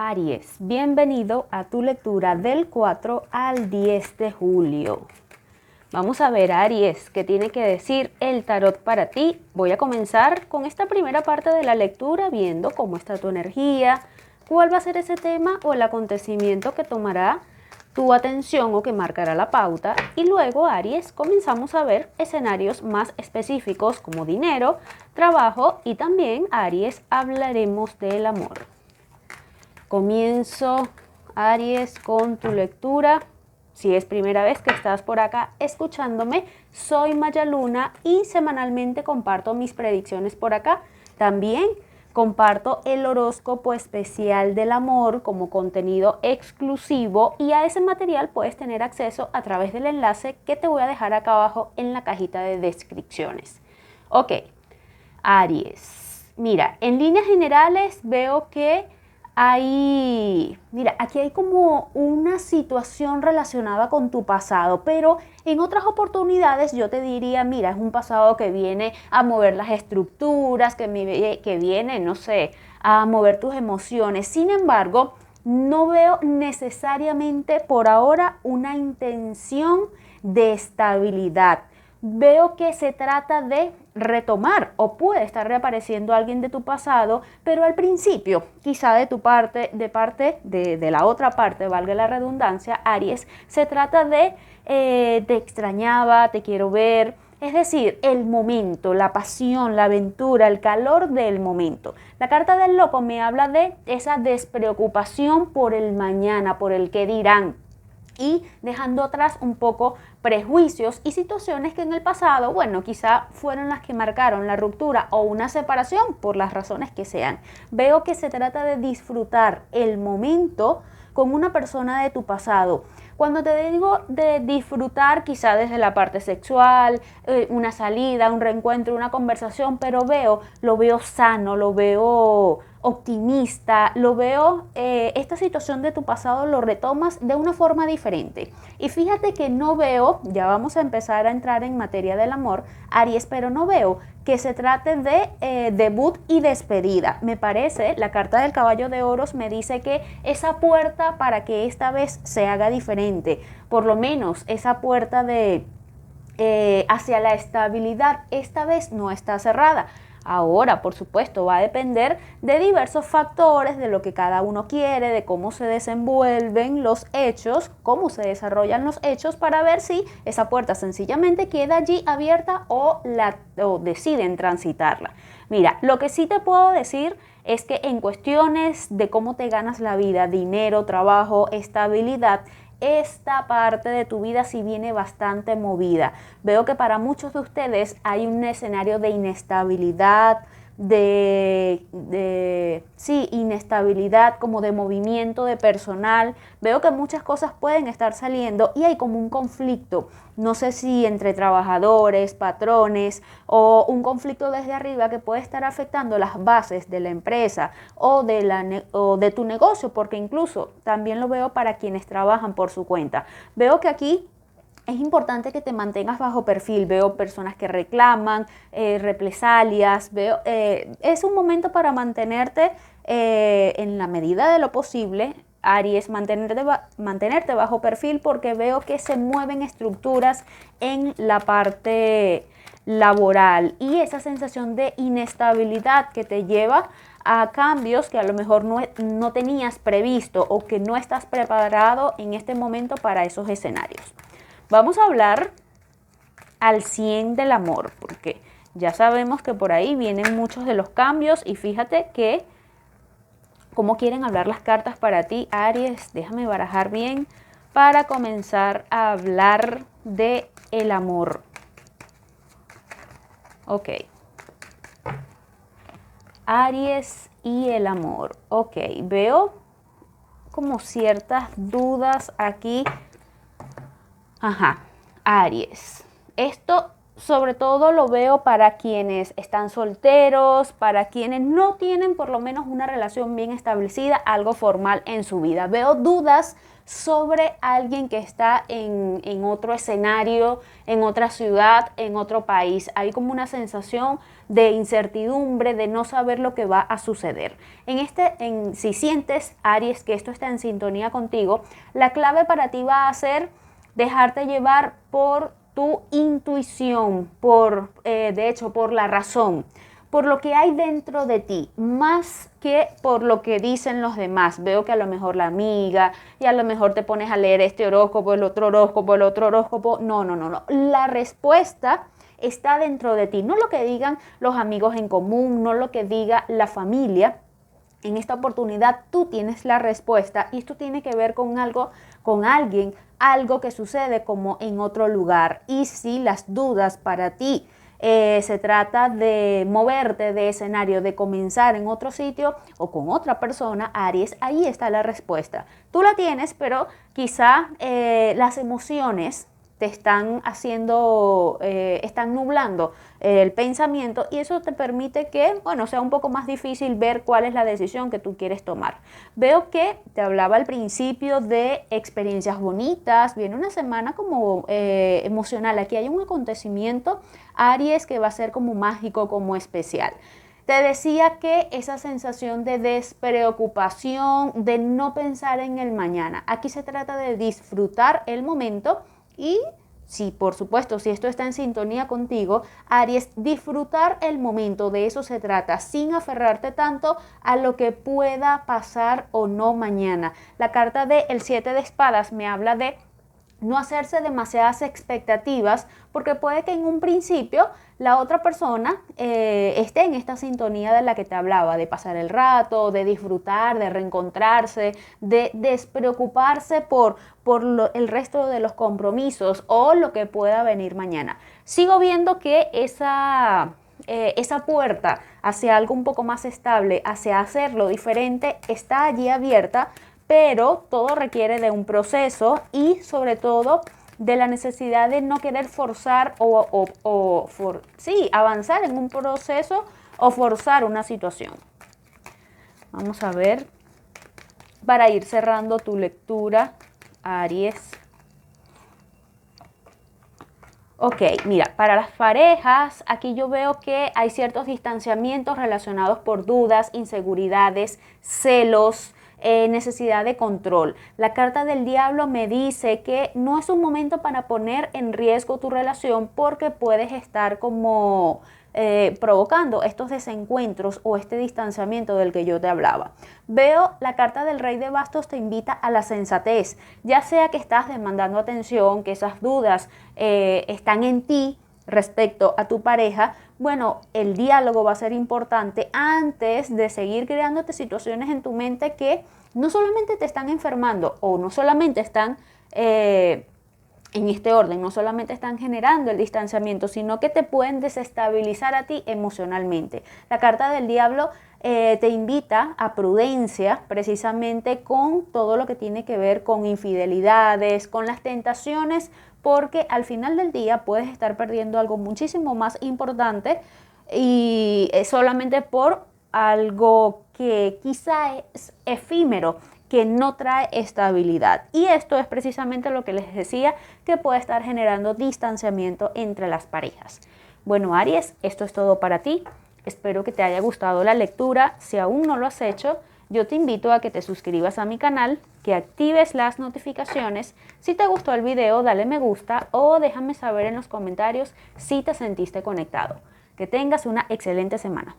Aries, bienvenido a tu lectura del 4 al 10 de julio. Vamos a ver, Aries, qué tiene que decir el tarot para ti. Voy a comenzar con esta primera parte de la lectura viendo cómo está tu energía, cuál va a ser ese tema o el acontecimiento que tomará tu atención o que marcará la pauta. Y luego, Aries, comenzamos a ver escenarios más específicos como dinero, trabajo y también, Aries, hablaremos del amor. Comienzo, Aries, con tu lectura. Si es primera vez que estás por acá escuchándome, soy Maya Luna y semanalmente comparto mis predicciones por acá. También comparto el horóscopo especial del amor como contenido exclusivo y a ese material puedes tener acceso a través del enlace que te voy a dejar acá abajo en la cajita de descripciones. Ok, Aries. Mira, en líneas generales veo que aquí hay como una situación relacionada con tu pasado, pero en otras oportunidades yo te diría, mira, es un pasado que viene a mover las estructuras, que viene, no sé, a mover tus emociones. Sin embargo, no veo necesariamente por ahora una intención de estabilidad. Veo que se trata de retomar o puede estar reapareciendo alguien de tu pasado, pero al principio, quizá de tu parte, de la otra parte, valga la redundancia, Aries, se trata de te extrañaba, te quiero ver, es decir, el momento, la pasión, la aventura, el calor del momento. La carta del loco me habla de esa despreocupación por el mañana, por el qué dirán, y dejando atrás un poco prejuicios y situaciones que en el pasado, bueno, quizá fueron las que marcaron la ruptura o una separación por las razones que sean. Veo que se trata de disfrutar el momento con una persona de tu pasado. Cuando te digo de disfrutar, quizá desde la parte sexual, una salida, un reencuentro, una conversación, pero lo veo sano, lo veo optimista, lo veo, esta situación de tu pasado lo retomas de una forma diferente. Y fíjate que no veo, ya vamos a empezar a entrar en materia del amor, Aries, pero no veo que se trate de debut y despedida. Me parece, la carta del caballo de oros me dice que esa puerta para que esta vez se haga diferente, por lo menos esa puerta de hacia la estabilidad, esta vez no está cerrada. Ahora, por supuesto, va a depender de diversos factores, de lo que cada uno quiere, de cómo se desenvuelven los hechos, cómo se desarrollan los hechos para ver si esa puerta sencillamente queda allí abierta o deciden transitarla. Mira, lo que sí te puedo decir es que en cuestiones de cómo te ganas la vida, dinero, trabajo, estabilidad, esta parte de tu vida sí viene bastante movida. Veo que para muchos de ustedes hay un escenario de inestabilidad, inestabilidad, como de movimiento de personal. Veo que muchas cosas pueden estar saliendo y hay como un conflicto, no sé si entre trabajadores, patrones o un conflicto desde arriba que puede estar afectando las bases de la empresa o de tu negocio, porque incluso también lo veo para quienes trabajan por su cuenta. Veo que aquí es importante que te mantengas bajo perfil. Veo personas que reclaman, represalias. Es un momento para mantenerte en la medida de lo posible, Aries, mantenerte bajo perfil, porque veo que se mueven estructuras en la parte laboral y esa sensación de inestabilidad que te lleva a cambios que a lo mejor no tenías previsto o que no estás preparado en este momento para esos escenarios. Vamos a hablar al 100 del amor, porque ya sabemos que por ahí vienen muchos de los cambios y fíjate que cómo quieren hablar las cartas para ti, Aries. Déjame barajar bien para comenzar a hablar de el amor. Ok. Aries y el amor. Ok, veo como ciertas dudas aquí. Ajá, Aries. Esto sobre todo lo veo para quienes están solteros, para quienes no tienen por lo menos una relación bien establecida, algo formal en su vida. Veo dudas sobre alguien que está en otro escenario, en otra ciudad, en otro país. Hay como una sensación de incertidumbre, de no saber lo que va a suceder. Si sientes, Aries, que esto está en sintonía contigo, la clave para ti va a ser dejarte llevar por tu intuición, de hecho, por la razón, por lo que hay dentro de ti, más que por lo que dicen los demás. Veo que a lo mejor la amiga, y a lo mejor te pones a leer este horóscopo, el otro horóscopo, el otro horóscopo. No, no, no, no. La respuesta está dentro de ti, no lo que digan los amigos en común, no lo que diga la familia. En esta oportunidad tú tienes la respuesta y esto tiene que ver con algo, con alguien, algo que sucede como en otro lugar. Y si las dudas para ti se trata de moverte de escenario, de comenzar en otro sitio o con otra persona, Aries, ahí está la respuesta. Tú la tienes, pero quizá las emociones te están están nublando el pensamiento y eso te permite que, bueno, sea un poco más difícil ver cuál es la decisión que tú quieres tomar. Veo que te hablaba al principio de experiencias bonitas, viene una semana como emocional. Aquí hay un acontecimiento, Aries, que va a ser como mágico, como especial. Te decía que esa sensación de despreocupación, de no pensar en el mañana, aquí se trata de disfrutar el momento. Y sí, por supuesto, si esto está en sintonía contigo, Aries, disfrutar el momento, de eso se trata, sin aferrarte tanto a lo que pueda pasar o no mañana. La carta del 7 de espadas me habla de no hacerse demasiadas expectativas, porque puede que en un principio la otra persona esté en esta sintonía de la que te hablaba, de pasar el rato, de disfrutar, de reencontrarse, de despreocuparse por el resto de los compromisos o lo que pueda venir mañana. Sigo viendo que esa puerta hacia algo un poco más estable, hacia hacerlo diferente, está allí abierta, pero todo requiere de un proceso y sobre todo de la necesidad de no querer forzar avanzar en un proceso o forzar una situación. Vamos a ver, para ir cerrando tu lectura, Aries. Ok, mira, para las parejas, aquí yo veo que hay ciertos distanciamientos relacionados por dudas, inseguridades, celos, necesidad de control. La carta del diablo me dice que no es un momento para poner en riesgo tu relación porque puedes estar como provocando estos desencuentros o este distanciamiento del que yo te hablaba. Veo la carta del Rey de Bastos te invita a la sensatez, ya sea que estás demandando atención, que esas dudas están en ti respecto a tu pareja. Bueno, el diálogo va a ser importante antes de seguir creándote situaciones en tu mente que no solamente te están enfermando o no solamente están en este orden, no solamente están generando el distanciamiento, sino que te pueden desestabilizar a ti emocionalmente. La carta del diablo te invita a prudencia precisamente con todo lo que tiene que ver con infidelidades, con las tentaciones, porque al final del día puedes estar perdiendo algo muchísimo más importante y solamente por algo que quizá es efímero, que no trae estabilidad. Y esto es precisamente lo que les decía, que puede estar generando distanciamiento entre las parejas. Bueno, Aries, esto es todo para ti. Espero que te haya gustado la lectura. Si aún no lo has hecho, yo te invito a que te suscribas a mi canal, que actives las notificaciones. Si te gustó el video, dale me gusta o déjame saber en los comentarios si te sentiste conectado. Que tengas una excelente semana.